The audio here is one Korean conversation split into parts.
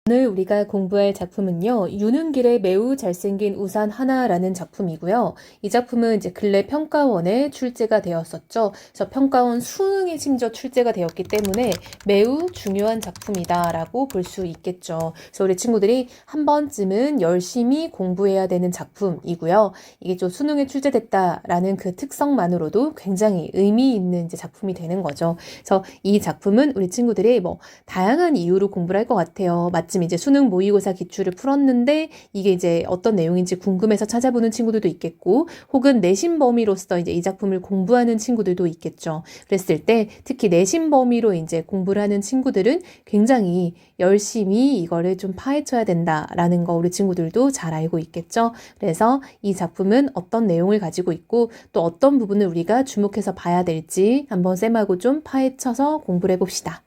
오늘 우리가 공부할 작품은요, 유능길의 매우 잘생긴 우산 하나라는 작품이고요. 이 작품은 이제 근래 평가원에 출제가 되었었죠. 그래서 평가원 수능에 심지어 출제가 되었기 때문에 매우 중요한 작품이다라고 볼 수 있겠죠. 그래서 우리 친구들이 한 번쯤은 열심히 공부해야 되는 작품이고요. 이게 좀 수능에 출제됐다라는 그 특성만으로도 굉장히 의미 있는 이제 작품이 되는 거죠. 그래서 이 작품은 우리 친구들이 다양한 이유로 공부를 할 것 같아요. 마침 이제 수능 모의고사 기출을 풀었는데 이게 이제 어떤 내용인지 궁금해서 찾아보는 친구들도 있겠고, 혹은 내신 범위로서 이제 이 작품을 공부하는 친구들도 있겠죠. 그랬을 때 특히 내신 범위로 이제 공부를 하는 친구들은 굉장히 열심히 이거를 좀 파헤쳐야 된다라는 거 우리 친구들도 잘 알고 있겠죠. 그래서 이 작품은 어떤 내용을 가지고 있고 또 어떤 부분을 우리가 주목해서 봐야 될지 한번 쌤하고 좀 파헤쳐서 공부를 해봅시다.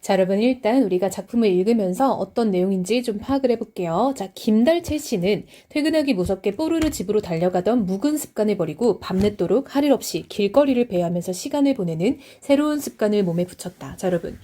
자, 여러분 일단 우리가 작품을 읽으면서 어떤 내용인지 좀 파악을 해볼게요. 자, 김달채 씨는 퇴근하기 무섭게 뽀로로 집으로 달려가던 묵은 습관을 버리고 밤늦도록 할 일 없이 길거리를 배회하면서 시간을 보내는 새로운 습관을 몸에 붙였다. 자, 여러분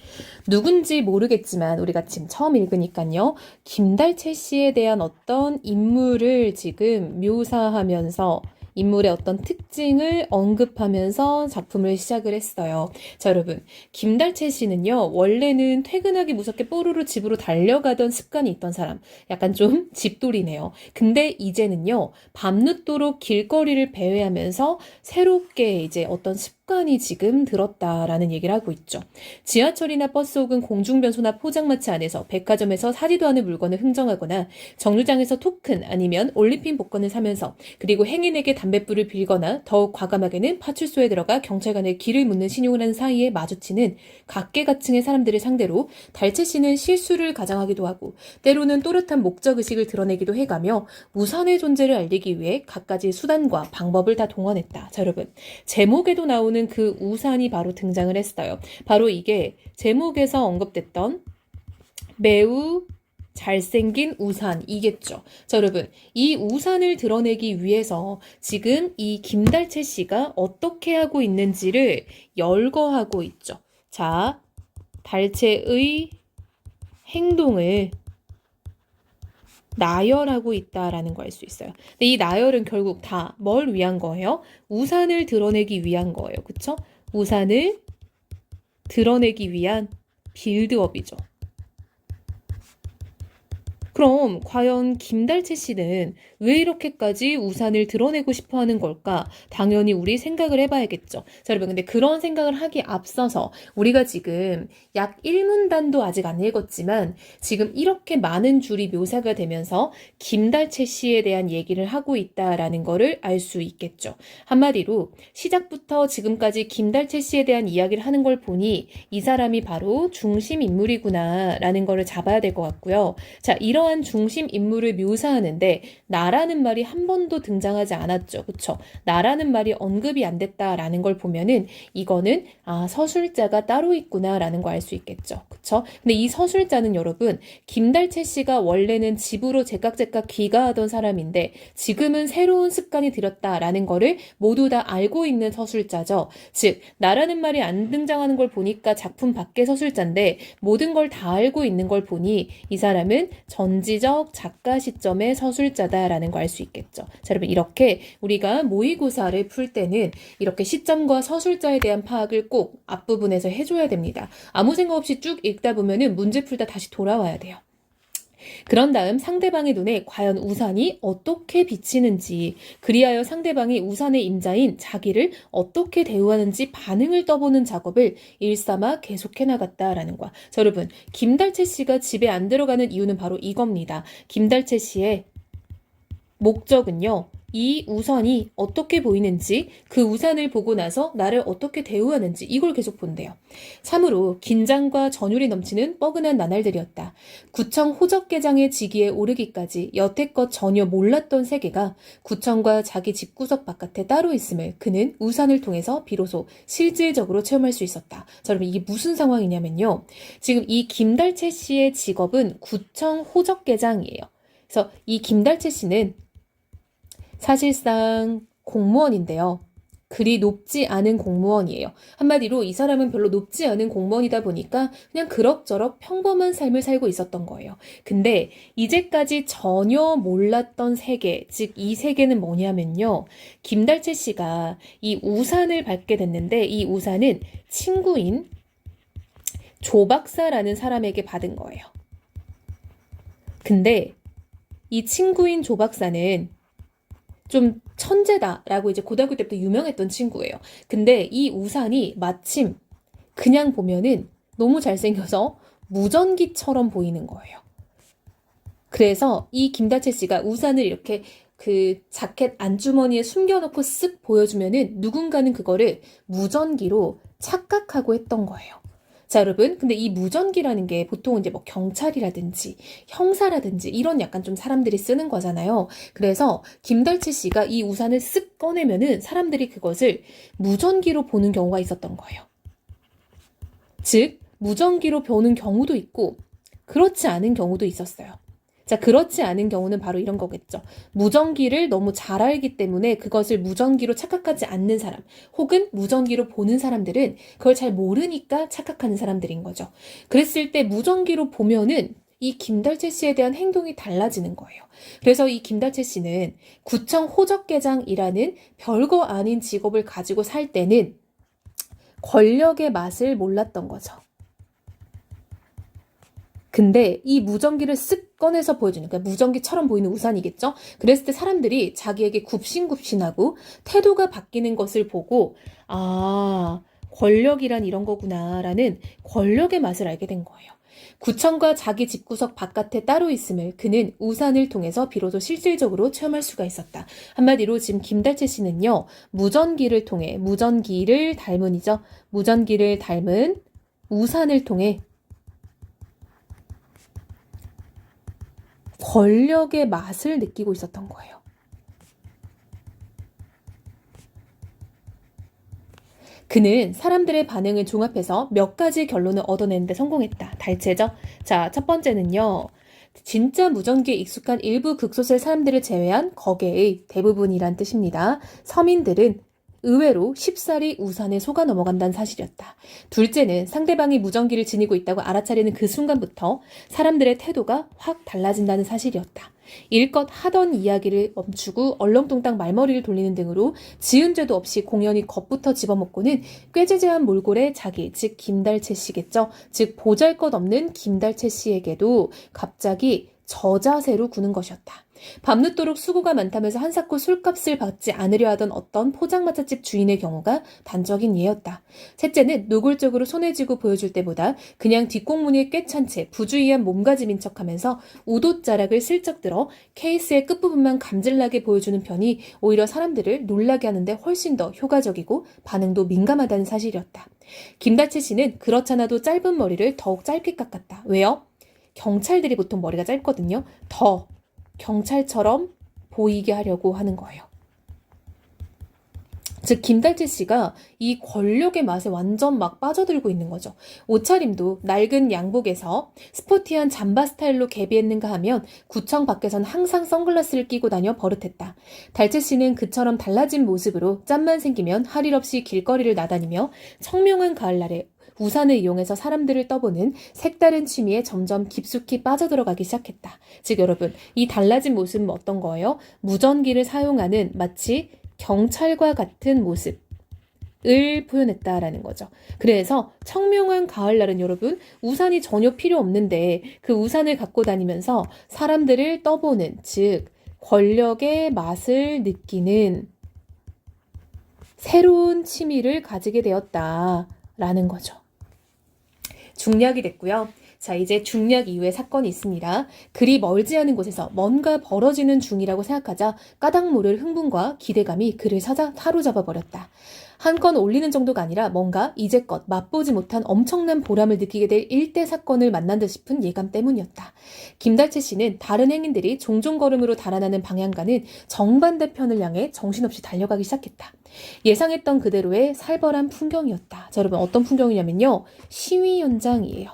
누군지 모르겠지만 우리가 지금 처음 읽으니까요. 김달채 씨에 대한 어떤 인물을 지금 묘사하면서 인물의 어떤 특징을 언급하면서 작품을 시작을 했어요. 자, 여러분 김달채 씨는요, 원래는 퇴근하기 무섭게 뽀로로 집으로 달려가던 습관이 있던 사람, 약간 좀 집돌이네요. 근데 이제는요, 밤늦도록 길거리를 배회하면서 새롭게 이제 어떤 습관이 지금 들었다라는 얘기를 하고 있죠. 지하철이나 버스 혹은 공중변소나 포장마차 안에서 백화점에서 사지도 않은 물건을 흥정하거나 정류장에서 토큰 아니면 올리핀 복권을 사면서, 그리고 행인에게 담뱃불을 빌거나 더욱 과감하게는 파출소에 들어가 경찰관의 길을 묻는 신용을 하는 사이에 마주치는 각계각층의 사람들을 상대로 달채 씨는 실수를 가장하기도 하고 때로는 또렷한 목적의식을 드러내기도 해가며 우산의 존재를 알리기 위해 갖가지 수단과 방법을 다 동원했다. 자, 여러분 제목에도 나오는 그 우산이 바로 등장을 했어요. 바로 이게 제목에서 언급됐던 매우 잘생긴 우산이겠죠. 자, 여러분 이 우산을 드러내기 위해서 지금 이 김달채 씨가 어떻게 하고 있는지를 열거하고 있죠. 자, 달채의 행동을 나열하고 있다라는 걸 알 수 있어요. 근데 이 나열은 결국 다 뭘 위한 거예요? 우산을 드러내기 위한 거예요. 그쵸? 우산을 드러내기 위한 빌드업이죠. 그럼 과연 김달채 씨는 왜 이렇게까지 우산을 드러내고 싶어 하는 걸까? 당연히 우리 생각을 해봐야겠죠. 자, 여러분 근데 그런 생각을 하기 앞서서 우리가 지금 약 1문단도 아직 안 읽었지만 지금 이렇게 많은 줄이 묘사가 되면서 김달채 씨에 대한 얘기를 하고 있다라는 거를 알 수 있겠죠. 한마디로 시작부터 지금까지 김달채 씨에 대한 이야기를 하는 걸 보니 이 사람이 바로 중심 인물이구나 라는 거를 잡아야 될 것 같고요. 자, 이러한 중심 인물을 묘사하는데 나라는 말이 한 번도 등장하지 않았죠. 그쵸? 나라는 말이 언급이 안 됐다라는 걸 보면은 이거는 서술자가 따로 있구나라는 거 알 수 있겠죠. 그쵸? 근데 이 서술자는 여러분 김달채 씨가 원래는 집으로 제깍제깍 귀가하던 사람인데 지금은 새로운 습관이 들였다라는 거를 모두 다 알고 있는 서술자죠. 즉 나라는 말이 안 등장하는 걸 보니까 작품 밖의 서술자인데 모든 걸 다 알고 있는 걸 보니 이 사람은 전지적 작가 시점의 서술자다라는 거 알 수 있겠죠. 자, 여러분 이렇게 우리가 모의고사를 풀 때는 이렇게 시점과 서술자에 대한 파악을 꼭 앞부분에서 해줘야 됩니다. 아무 생각 없이 쭉 읽다 보면은 문제 풀다 다시 돌아와야 돼요. 그런 다음 상대방의 눈에 과연 우산이 어떻게 비치는지, 그리하여 상대방이 우산의 임자인 자기를 어떻게 대우하는지 반응을 떠보는 작업을 일삼아 계속해 나갔다라는 거야. 자, 여러분 김달채 씨가 집에 안 들어가는 이유는 바로 이겁니다. 김달채 씨의 목적은요, 이 우산이 어떻게 보이는지, 그 우산을 보고 나서 나를 어떻게 대우하는지 이걸 계속 본대요. 참으로 긴장과 전율이 넘치는 뻐근한 나날들이었다. 구청 호적계장의 직위에 오르기까지 여태껏 전혀 몰랐던 세계가 구청과 자기 집구석 바깥에 따로 있음을 그는 우산을 통해서 비로소 실질적으로 체험할 수 있었다. 자, 여러분 이게 무슨 상황이냐면요, 지금 이 김달채 씨의 직업은 구청 호적계장이에요. 그래서 이 김달채 씨는 사실상 공무원인데요. 그리 높지 않은 공무원이에요. 한마디로 이 사람은 별로 높지 않은 공무원이다 보니까 그냥 그럭저럭 평범한 삶을 살고 있었던 거예요. 근데 이제까지 전혀 몰랐던 세계, 즉 이 세계는 뭐냐면요. 김달채 씨가 이 우산을 받게 됐는데 이 우산은 친구인 조 박사라는 사람에게 받은 거예요. 근데 이 친구인 조 박사는 좀 천재다라고 이제 고등학교 때부터 유명했던 친구예요. 근데 이 우산이 마침 그냥 보면은 너무 잘생겨서 무전기처럼 보이는 거예요. 그래서 이 김다채 씨가 우산을 이렇게 그 자켓 안주머니에 숨겨놓고 쓱 보여주면은 누군가는 그거를 무전기로 착각하고 했던 거예요. 자, 여러분. 근데 이 무전기라는 게 보통 이제 뭐 경찰이라든지 형사라든지 이런 약간 좀 사람들이 쓰는 거잖아요. 그래서 김달채 씨가 이 우산을 쓱 꺼내면은 사람들이 그것을 무전기로 보는 경우가 있었던 거예요. 즉, 무전기로 보는 경우도 있고 그렇지 않은 경우도 있었어요. 자, 그렇지 않은 경우는 바로 이런 거겠죠. 무전기를 너무 잘 알기 때문에 그것을 무전기로 착각하지 않는 사람, 혹은 무전기로 보는 사람들은 그걸 잘 모르니까 착각하는 사람들인 거죠. 그랬을 때 무전기로 보면은 이 김달채 씨에 대한 행동이 달라지는 거예요. 그래서 이 김달채 씨는 구청 호적계장이라는 별거 아닌 직업을 가지고 살 때는 권력의 맛을 몰랐던 거죠. 근데 이 무전기를 쓱 꺼내서 보여주는, 그러니까 무전기처럼 보이는 우산이겠죠? 그랬을 때 사람들이 자기에게 굽신굽신하고 태도가 바뀌는 것을 보고 아, 권력이란 이런 거구나라는 권력의 맛을 알게 된 거예요. 구청과 자기 집구석 바깥에 따로 있음을 그는 우산을 통해서 비로소 실질적으로 체험할 수가 있었다. 한마디로 지금 김달채 씨는요. 무전기를 통해, 무전기를 닮은 우산을 통해 권력의 맛을 느끼고 있었던 거예요. 그는 사람들의 반응을 종합해서 몇 가지 결론을 얻어내는데 성공했다. 달체죠? 자, 첫 번째는요. 진짜 무전기에 익숙한 일부 극소수의 사람들을 제외한 거계의 대부분이란 뜻입니다. 서민들은 의외로 쉽사리 우산에 속아 넘어간다는 사실이었다. 둘째는 상대방이 무전기를 지니고 있다고 알아차리는 그 순간부터 사람들의 태도가 확 달라진다는 사실이었다. 일껏 하던 이야기를 멈추고 얼렁뚱땅 말머리를 돌리는 등으로 지은 죄도 없이 공연히 겁부터 집어먹고는 꾀지지한 몰골의 자기, 즉 김달채 씨겠죠. 즉 보잘것없는 김달채 씨에게도 갑자기 저자세로 구는 것이었다. 밤늦도록 수고가 많다면서 한사코 술값을 받지 않으려 하던 어떤 포장마차집 주인의 경우가 단적인 예였다. 셋째는 노골적으로 손에 쥐고 보여줄 때보다 그냥 뒷공무니에 꿰찬 채 부주의한 몸가짐인 척하면서 우도자락을 슬쩍 들어 케이스의 끝부분만 감질나게 보여주는 편이 오히려 사람들을 놀라게 하는데 훨씬 더 효과적이고 반응도 민감하다는 사실이었다. 김다채 씨는 그렇잖아도 짧은 머리를 더욱 짧게 깎았다. 왜요? 경찰들이 보통 머리가 짧거든요. 더 경찰처럼 보이게 하려고 하는 거예요. 즉 김달채 씨가 이 권력의 맛에 완전 막 빠져들고 있는 거죠. 옷차림도 낡은 양복에서 스포티한 잠바 스타일로 개비했는가 하면 구청 밖에선 항상 선글라스를 끼고 다녀 버릇했다. 달채 씨는 그처럼 달라진 모습으로 짬만 생기면 할 일 없이 길거리를 나다니며 청명한 가을날에 우산을 이용해서 사람들을 떠보는 색다른 취미에 점점 깊숙이 빠져들어가기 시작했다. 즉 여러분, 이 달라진 모습은 어떤 거예요? 무전기를 사용하는 마치 경찰과 같은 모습을 표현했다라는 거죠. 그래서 청명한 가을날은 여러분, 우산이 전혀 필요 없는데 그 우산을 갖고 다니면서 사람들을 떠보는, 즉 권력의 맛을 느끼는 새로운 취미를 가지게 되었다라는 거죠. 중략이 됐고요. 자, 이제 중략 이후에 사건이 있습니다. 그리 멀지 않은 곳에서 뭔가 벌어지는 중이라고 생각하자 까닭 모를 흥분과 기대감이 그를 사로잡아 버렸다. 한 건 올리는 정도가 아니라 뭔가 이제껏 맛보지 못한 엄청난 보람을 느끼게 될 일대 사건을 만난 듯 싶은 예감 때문이었다. 김달채 씨는 다른 행인들이 종종 걸음으로 달아나는 방향과는 정반대편을 향해 정신없이 달려가기 시작했다. 예상했던 그대로의 살벌한 풍경이었다. 자, 여러분 어떤 풍경이냐면요. 시위 현장이에요.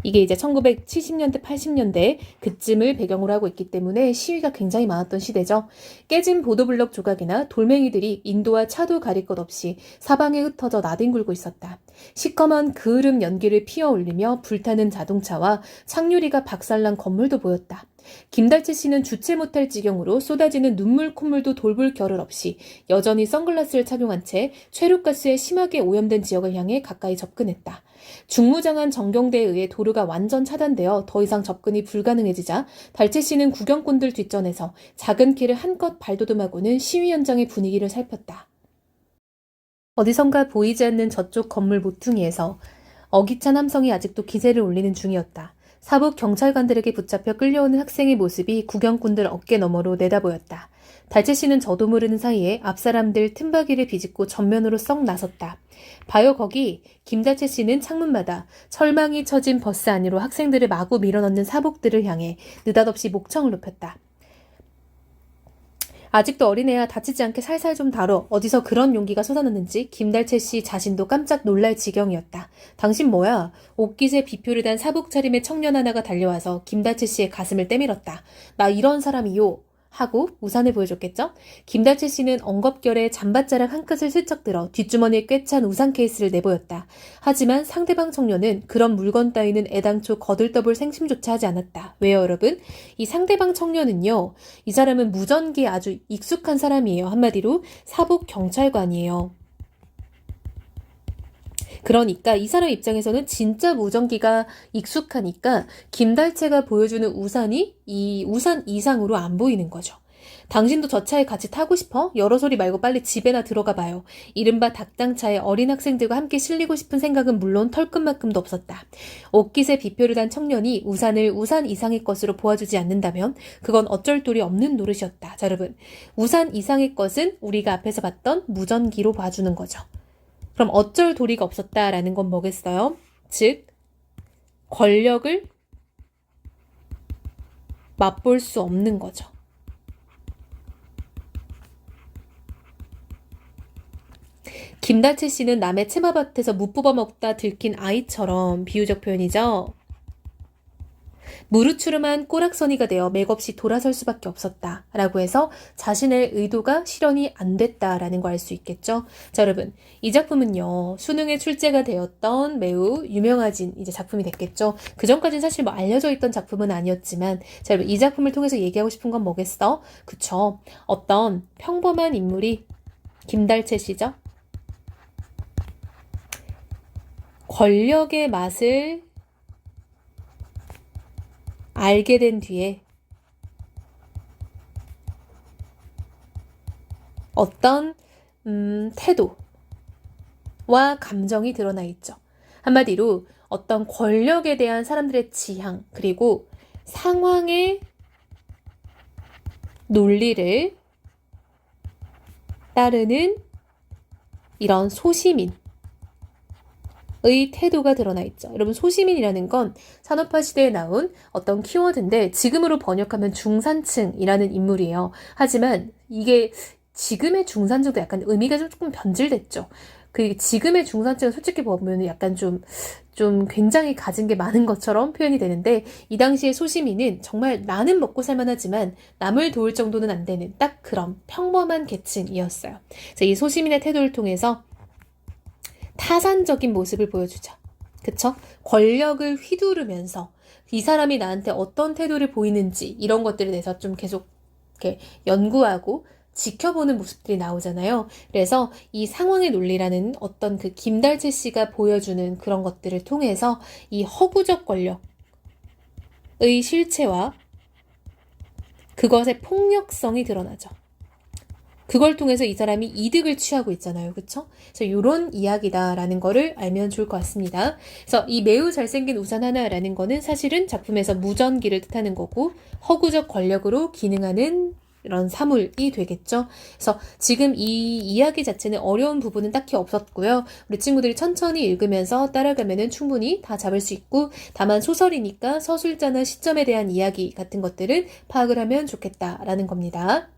이게 이제 1970년대, 80년대 그쯤을 배경으로 하고 있기 때문에 시위가 굉장히 많았던 시대죠. 깨진 보도블럭 조각이나 돌멩이들이 인도와 차도 가릴 것 없이 사방에 흩어져 나뒹굴고 있었다. 시커먼 그을음 연기를 피어올리며 불타는 자동차와 창유리가 박살난 건물도 보였다. 김달채 씨는 주체 못할 지경으로 쏟아지는 눈물 콧물도 돌볼 겨를 없이 여전히 선글라스를 착용한 채 최루가스에 심하게 오염된 지역을 향해 가까이 접근했다. 중무장한 정경대에 의해 도로가 완전 차단되어 더 이상 접근이 불가능해지자 달채 씨는 구경꾼들 뒷전에서 작은 키를 한껏 발돋움하고는 시위 현장의 분위기를 살폈다. 어디선가 보이지 않는 저쪽 건물 모퉁이에서 어기찬 함성이 아직도 기세를 올리는 중이었다. 사복 경찰관들에게 붙잡혀 끌려오는 학생의 모습이 구경꾼들 어깨 너머로 내다보였다. 달채 씨는 저도 모르는 사이에 앞사람들 틈바귀를 비집고 전면으로 썩 나섰다. 봐요 거기. 김달채 씨는 창문마다 철망이 쳐진 버스 안으로 학생들을 마구 밀어넣는 사복들을 향해 느닷없이 목청을 높였다. 아직도 어린애야 다치지 않게 살살 좀 다뤄. 어디서 그런 용기가 솟아났는지 김달채 씨 자신도 깜짝 놀랄 지경이었다. 당신 뭐야? 옷깃에 비표를 단 사복 차림의 청년 하나가 달려와서 김달채 씨의 가슴을 때밀었다. 나 이런 사람이요. 하고 우산을 보여줬겠죠? 김달채 씨는 엉겁결에 잠바자락 한 끗을 슬쩍 들어 뒷주머니에 꽤 찬 우산 케이스를 내보였다. 하지만 상대방 청년은 그런 물건 따위는 애당초 거들떠볼 생심조차 하지 않았다. 왜요 여러분? 이 상대방 청년은요. 이 사람은 무전기에 아주 익숙한 사람이에요. 한마디로 사복 경찰관이에요. 그러니까 이 사람 입장에서는 진짜 무전기가 익숙하니까 김달채가 보여주는 우산이 이 우산 이상으로 안 보이는 거죠. 당신도 저 차에 같이 타고 싶어? 여러 소리 말고 빨리 집에나 들어가 봐요. 이른바 닭장차에 어린 학생들과 함께 실리고 싶은 생각은 물론 털끝만큼도 없었다. 옷깃에 비표를 단 청년이 우산을 우산 이상의 것으로 보아주지 않는다면 그건 어쩔 도리 없는 노릇이었다. 자 여러분, 우산 이상의 것은 우리가 앞에서 봤던 무전기로 봐주는 거죠. 그럼 어쩔 도리가 없었다라는 건 뭐겠어요? 즉, 권력을 맛볼 수 없는 거죠. 김달채 씨는 남의 치마밭에서 무 뽑아 먹다 들킨 아이처럼 비유적 표현이죠. 무르추름한 꼬락서니가 되어 맥없이 돌아설 수밖에 없었다 라고 해서 자신의 의도가 실현이 안 됐다라는 거 알 수 있겠죠. 자 여러분, 이 작품은요 수능에 출제가 되었던 매우 유명해진 이제 작품이 됐겠죠. 그 전까지는 사실 뭐 알려져 있던 작품은 아니었지만 자 여러분, 이 작품을 통해서 얘기하고 싶은 건 뭐겠어? 그쵸, 어떤 평범한 인물이 김달채 씨죠. 권력의 맛을 알게 된 뒤에 어떤 태도와 감정이 드러나 있죠. 한마디로 어떤 권력에 대한 사람들의 지향 그리고 상황의 논리를 따르는 이런 소시민 의 태도가 드러나 있죠. 여러분, 소시민이라는 건 산업화 시대에 나온 어떤 키워드인데 지금으로 번역하면 중산층이라는 인물이에요. 하지만 이게 지금의 중산층도 약간 의미가 조금 변질됐죠. 그 지금의 중산층은 솔직히 보면 약간 좀 굉장히 가진 게 많은 것처럼 표현이 되는데 이 당시의 소시민은 정말 나는 먹고 살만하지만 남을 도울 정도는 안 되는 딱 그런 평범한 계층이었어요. 그래서 이 소시민의 태도를 통해서 타산적인 모습을 보여주죠. 그쵸? 권력을 휘두르면서 이 사람이 나한테 어떤 태도를 보이는지 이런 것들에 대해서 좀 계속 이렇게 연구하고 지켜보는 모습들이 나오잖아요. 그래서 이 상황의 논리라는 어떤 그 김달채 씨가 보여주는 그런 것들을 통해서 이 허구적 권력의 실체와 그것의 폭력성이 드러나죠. 그걸 통해서 이 사람이 이득을 취하고 있잖아요. 그쵸? 그래서 이런 이야기다라는 거를 알면 좋을 것 같습니다. 그래서 이 매우 잘생긴 우산 하나라는 거는 사실은 작품에서 무전기를 뜻하는 거고 허구적 권력으로 기능하는 이런 사물이 되겠죠. 그래서 지금 이 이야기 자체는 어려운 부분은 딱히 없었고요. 우리 친구들이 천천히 읽으면서 따라가면은 충분히 다 잡을 수 있고 다만 소설이니까 서술자나 시점에 대한 이야기 같은 것들은 파악을 하면 좋겠다라는 겁니다.